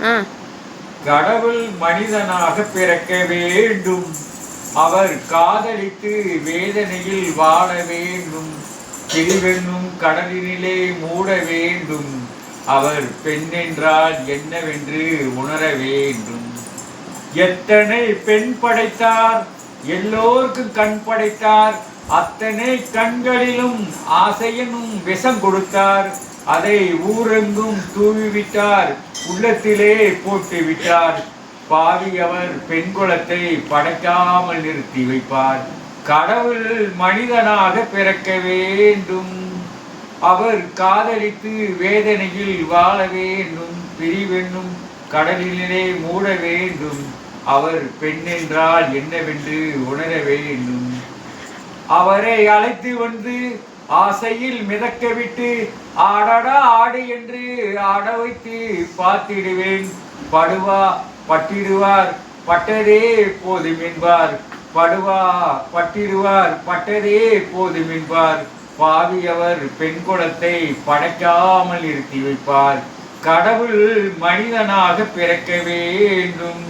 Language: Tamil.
ஆ. கடவுள் மனிதனாக பிறக்க வேண்டும். அவர் காதலித்து வேதனையில் வாழ வேண்டும். பிரிவென்னும் கடலினிலே மூட வேண்டும். அவர் பெண் என்றால் என்னவென்று உணர வேண்டும். எத்தனை பெண் படைத்தார், எல்லோருக்கும் கண் படைத்தார். அத்தனை கண்களிலும் ஆசையனும் விஷம் கொடுத்தார். அதை ஊரெங்கும் தூவிவிட்டார், உள்ளத்திலே போட்டு விட்டார். பாவி அவர் பெண் குலத்தை படைக்காமல் நிறுத்தி வைப்பார். கடவுள் மனிதனாக பிறக்க வேண்டும். அவர் காதலித்து வேதனையில் வாழ வேண்டும். பிரிவென்னும் கடலிலே மூட வேண்டும். அவர் பெண் என்றால் என்னவென்று உணர வேண்டும். அவரை அழைத்து வந்து ஆசையில் மிதக்க விட்டு ஆடடா ஆடு என்று ஆட வைத்து பார்த்திடுவேன். படுவா பட்டிடுவார், பட்டதே போதும் என்பார். படுவா பட்டிடுவார், பட்டதே போதும் என்பார். பாவி அவர் பெண் குலத்தை படைக்காமல் நிறுத்தி வைப்பார். கடவுள் மனிதனாக பிறக்க வேண்டும்.